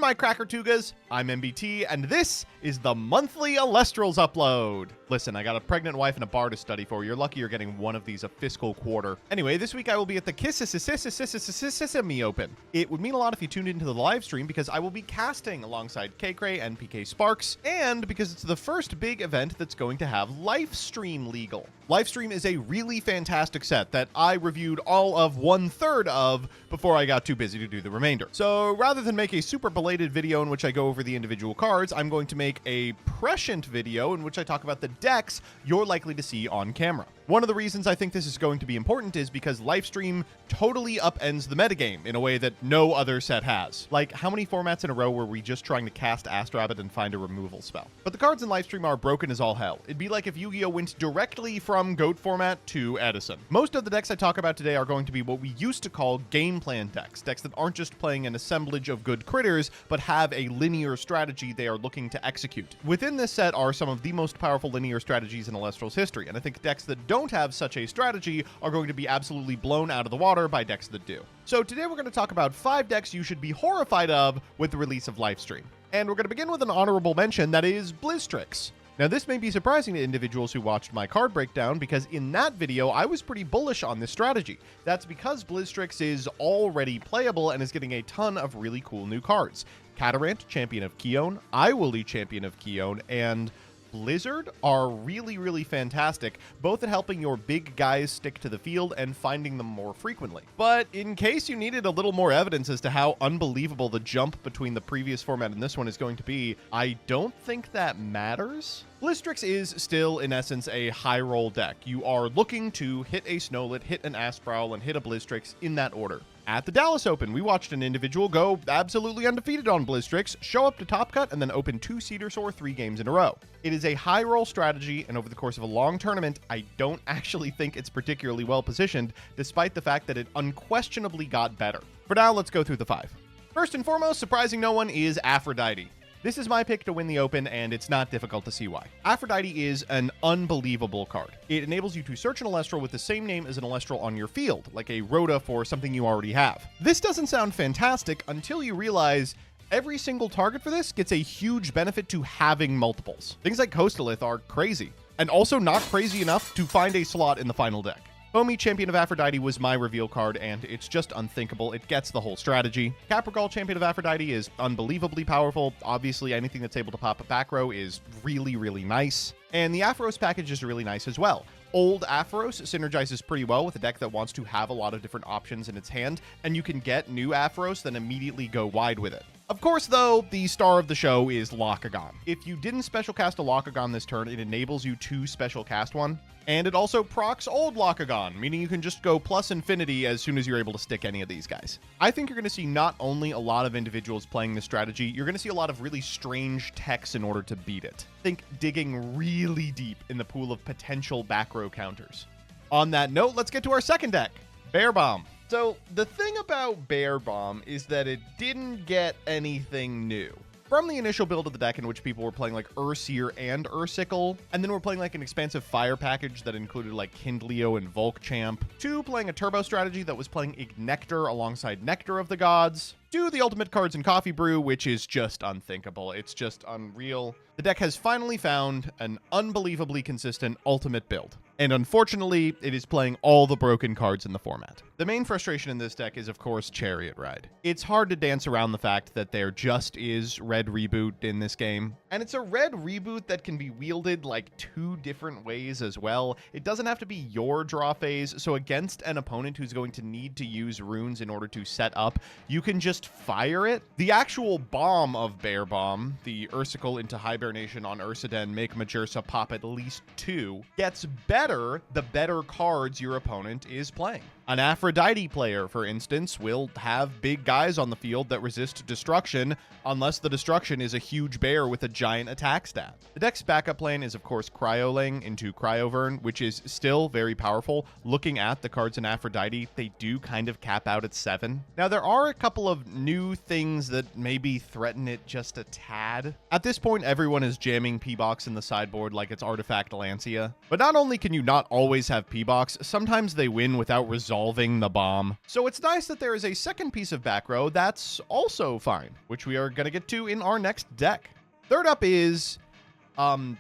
my Cracker Tugas, I'm MBT, and this is the monthly Elestrals upload. Listen, I got a pregnant wife and a bar to study for. You're lucky you're getting one of these a fiscal quarter. Anyway, this week I will be at the Kiss-Sesame Open. It would mean a lot if you tuned into the live stream because I will be casting alongside KCray and PK Sparks, and because it's the first big event that's going to have Lifestream legal. Lifestream is a really fantastic set that I reviewed all of 1/3 of before I got too busy to do the remainder. So rather than make a super belated video in which I go over the individual cards, I'm going to make a prescient video in which I talk about the decks you're likely to see on camera. One of the reasons I think this is going to be important is because Lifestream totally upends the metagame in a way that no other set has. Like, how many formats in a row were we just trying to cast Astrabbit and find a removal spell? But the cards in Lifestream are broken as all hell. It'd be like if Yu-Gi-Oh! Went directly from GOAT format to Edison. Most of the decks I talk about today are going to be what we used to call game plan decks. Decks that aren't just playing an assemblage of good critters, but have a linear strategy they are looking to execute. Within this set are some of the most powerful linear strategies in Elestrals history, and I think decks that don't have such a strategy are going to be absolutely blown out of the water by decks that do. So today we're going to talk about 5 decks you should be horrified of with the release of Lifestream. And we're going to begin with an honorable mention that is Blizzix. Now, this may be surprising to individuals who watched my card breakdown because in that video, I was pretty bullish on this strategy. That's because Blizzix is already playable and is getting a ton of really cool new cards. Catarant, Champion of Keone, Iwilly, Champion of Keone, and Blizzard are really fantastic, both at helping your big guys stick to the field and finding them more frequently. But in case you needed a little more evidence as to how unbelievable the jump between the previous format and this one is going to be, I don't think that matters. Blizzix is still, in essence, a high roll deck. You are looking to hit a Snowlet, hit an Asprowl, and hit a Blizzix in that order. At the Dallas Open, we watched an individual go absolutely undefeated on Blizzix, show up to Top Cut, and then open 2 Cedar Soar 3 games in a row. It is a high roll strategy, and over the course of a long tournament, I don't actually think it's particularly well positioned, despite the fact that it unquestionably got better. For now, let's go through the 5. First and foremost, surprising no one, is Aphrodite. This is my pick to win the Open, and it's not difficult to see why. Aphrodite is an unbelievable card. It enables you to search an Elestral with the same name as an Elestral on your field, like a Rhoda for something you already have. This doesn't sound fantastic until you realize every single target for this gets a huge benefit to having multiples. Things like Coastalith are crazy, and also not crazy enough to find a slot in the final deck. Foamy, Champion of Aphrodite was my reveal card, and it's just unthinkable. It gets the whole strategy. Capricorn, Champion of Aphrodite is unbelievably powerful. Obviously, anything that's able to pop a back row is really nice. And the Aphros package is really nice as well. Old Aphros synergizes pretty well with a deck that wants to have a lot of different options in its hand, and you can get new Aphros, then immediately go wide with it. Of course, though, the star of the show is Locagon. If you didn't special cast a Locagon this turn, it enables you to special cast one. And it also procs old Locagon, meaning you can just go plus infinity as soon as you're able to stick any of these guys. I think you're going to see not only a lot of individuals playing this strategy, you're going to see a lot of really strange techs in order to beat it. Think digging really deep in the pool of potential back row counters. On that note, let's get to our second deck, Bear Bomb. So the thing about Bear Bomb is that it didn't get anything new. From the initial build of the deck in which people were playing like Urseer and Ursicle, and then we're playing like an expansive fire package that included like Kindleo and Volchamp, to playing a turbo strategy that was playing Ignectar alongside Nectar of the Gods, to the ultimate cards in Coffee Brew, which is just unthinkable. It's just unreal. The deck has finally found an unbelievably consistent ultimate build. And unfortunately, it is playing all the broken cards in the format. The main frustration in this deck is, of course, Chariot Ride. It's hard to dance around the fact that there just is Red Reboot in this game. And it's a Red Reboot that can be wielded like 2 different ways as well. It doesn't have to be your draw phase, so against an opponent who's going to need to use runes in order to set up, you can just fire it. The actual bomb of Bear Bomb, the Ursicle into Hibernation on Ursaden, make Majersa pop at least 2, gets better the better cards your opponent is playing. An Aphrodite player, for instance, will have big guys on the field that resist destruction unless the destruction is a huge bear with a giant attack stat. The deck's backup plan is, of course, Cryoling into Cryovern, which is still very powerful. Looking at the cards in Aphrodite, they do kind of cap out at 7. Now, there are a couple of new things that maybe threaten it just a tad. At this point, everyone is jamming P-Box in the sideboard like it's Artifact Lancia. But not only can you not always have P-Box, sometimes they win without resolving solving the bomb. So it's nice that there is a second piece of back row that's also fine, which we are going to get to in our next deck. Third up is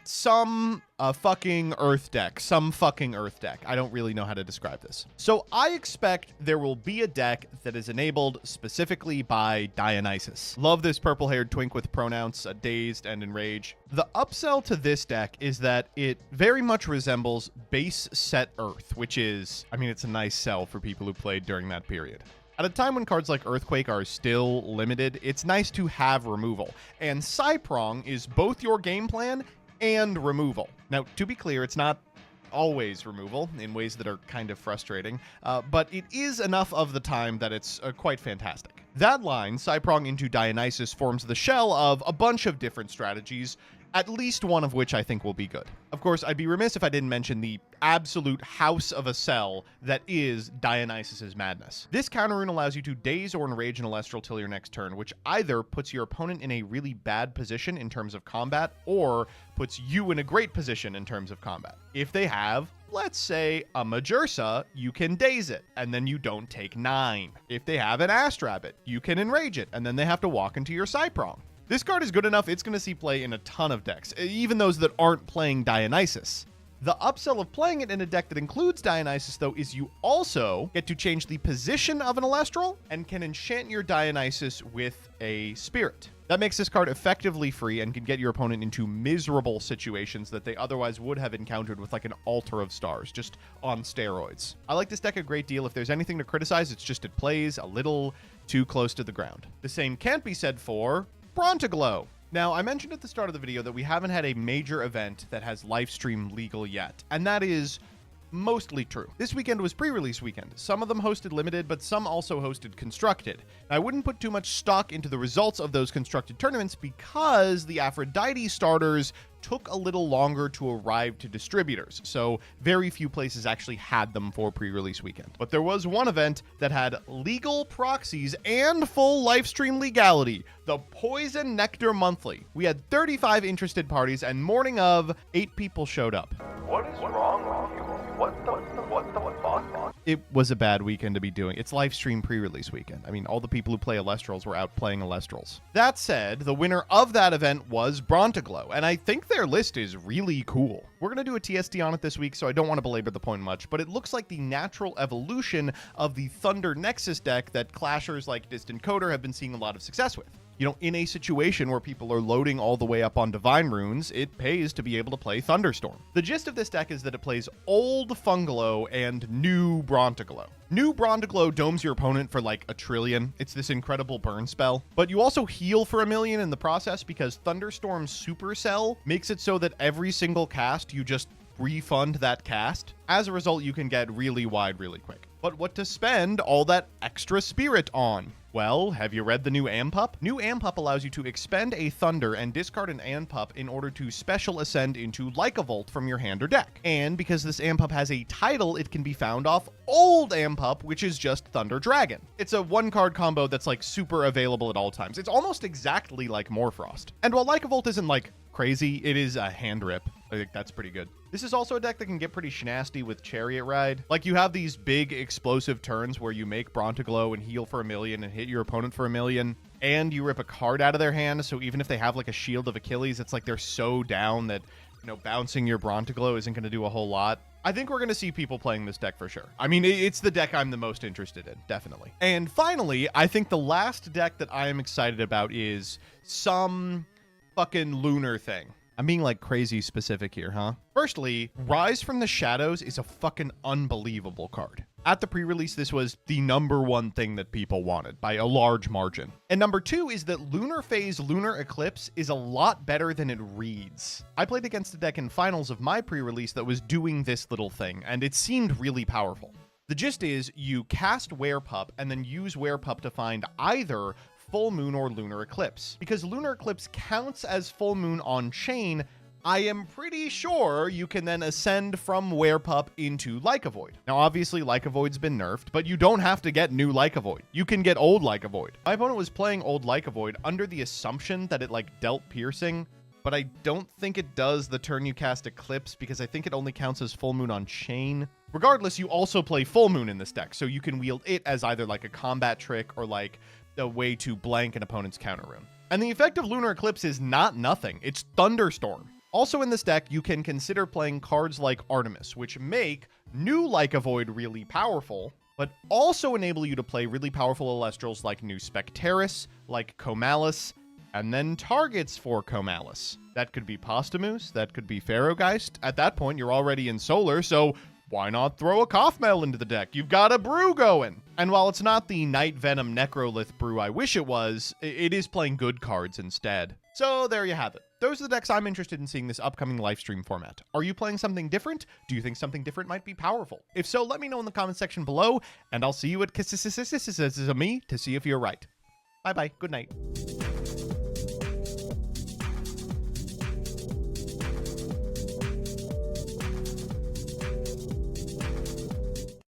some fucking Earth deck. I don't really know how to describe this. So I expect there will be a deck that is enabled specifically by Dionysus. Love this purple-haired twink with pronouns, dazed and enraged. The upsell to this deck is that it very much resembles base set Earth, which is, I mean, it's a nice sell for people who played during that period. At a time when cards like Earthquake are still limited, it's nice to have removal. And Cyprong is both your game plan and removal. Now, to be clear, it's not always removal in ways that are kind of frustrating, but it is enough of the time that it's quite fantastic. That line, Cyprong into Dionysus, forms the shell of a bunch of different strategies, at least one of which I think will be good. Of course, I'd be remiss if I didn't mention the absolute house of a sell that is Dionysus's Madness. This counter rune allows you to daze or enrage an Elestral till your next turn, which either puts your opponent in a really bad position in terms of combat, or puts you in a great position in terms of combat. If they have, let's say, a Majursa, you can daze it, and then you don't take 9. If they have an Astrabbit, you can enrage it, and then they have to walk into your Cyprong. This card is good enough, it's going to see play in a ton of decks, even those that aren't playing Dionysus. The upsell of playing it in a deck that includes Dionysus, though, is you also get to change the position of an Elestral and can enchant your Dionysus with a Spirit. That makes this card effectively free and can get your opponent into miserable situations that they otherwise would have encountered with like an Altar of Stars, just on steroids. I like this deck a great deal. If there's anything to criticize, it's just it plays a little too close to the ground. The same can't be said for Brontaglow. Now, I mentioned at the start of the video that we haven't had a major event that has Lifestream legal yet, and that is mostly true. This weekend was pre-release weekend. Some of them hosted limited, but some also hosted constructed. Now, I wouldn't put too much stock into the results of those constructed tournaments because the Aphrodite starters took a little longer to arrive to distributors, so very few places actually had them for pre-release weekend. But there was one event that had legal proxies and full Lifestream legality, the Poison Nectar Monthly. We had 35 interested parties, and morning of, 8 people showed up. What is wrong with you? What the fuck? It was a bad weekend to be doing. It's Lifestream pre-release weekend. I mean, all the people who play Elestrals were out playing Elestrals. That said, the winner of that event was Brontaglow, and I think their list is really cool. We're going to do a TSD on it this week, so I don't want to belabor the point much, but it looks like the natural evolution of the Thunder Nexus deck that clashers like Distant Coder have been seeing a lot of success with. You know, in a situation where people are loading all the way up on Divine Runes, it pays to be able to play Thunderstorm. The gist of this deck is that it plays old Fungalow and new Brontaglow. New Brontaglow domes your opponent for like 1 trillion. It's this incredible burn spell. But you also heal for 1 million in the process because Thunderstorm's Supercell makes it so that every single cast you just refund that cast. As a result, you can get really wide really quick. But what to spend all that extra spirit on? Well, have you read the new Ampup? New Ampup allows you to expend a Thunder and discard an Ampup in order to special ascend into Lycavolt from your hand or deck. And because this Ampup has a title, it can be found off old Ampup, which is just Thunder Dragon. It's a 1-card combo that's like super available at all times. It's almost exactly like Morfrost. And while Lycavolt isn't like crazy, it is a hand rip. I think that's pretty good. This is also a deck that can get pretty shnasty with Chariot Ride. Like, you have these big explosive turns where you make Brontaglow and heal for 1 million and hit your opponent for 1 million, and you rip a card out of their hand, so even if they have like a Shield of Achilles, it's like they're so down that, you know, bouncing your Brontaglow isn't going to do a whole lot. I think we're going to see people playing this deck for sure. I mean, it's the deck I'm the most interested in, definitely. And finally, I think the last deck that I am excited about is some fucking Lunar thing. I'm being like crazy specific here, huh? Firstly, Rise from the Shadows is a fucking unbelievable card. At the pre-release, this was the #1 thing that people wanted by a large margin. And #2 is that Lunar Phase Lunar Eclipse is a lot better than it reads. I played against a deck in finals of my pre-release that was doing this little thing, and it seemed really powerful. The gist is you cast Werepup and then use Werepup to find either full moon or lunar eclipse. Because lunar eclipse counts as full moon on chain, I am pretty sure you can then ascend from Werepup into Lycavoid. Now, obviously, Lycavoid's been nerfed, but you don't have to get new Lycavoid. You can get old Lycavoid. My opponent was playing old Lycavoid under the assumption that it like dealt piercing, but I don't think it does the turn you cast Eclipse because I think it only counts as full moon on chain. Regardless, you also play Full Moon in this deck, so you can wield it as either like a combat trick or like a way to blank an opponent's counter rune. And the effect of Lunar Eclipse is not nothing, it's Thunderstorm. Also in this deck, you can consider playing cards like Artemis, which make new Like a Void really powerful, but also enable you to play really powerful Elestrals like New Spectaris, like Comalis, and then targets for Comalis. That could be Posthumous, that could be Pharaohgeist. At that point, you're already in Solar, so why not throw a Kothmel into the deck? You've got a brew going. And while it's not the Night Venom Necrolith brew I wish it was, it is playing good cards instead. So there you have it. Those are the decks I'm interested in seeing this upcoming Lifestream format. Are you playing something different? Do you think something different might be powerful? If so, let me know in the comment section below, and I'll see you at Kiss me to see if you're right. Bye-bye. Good night.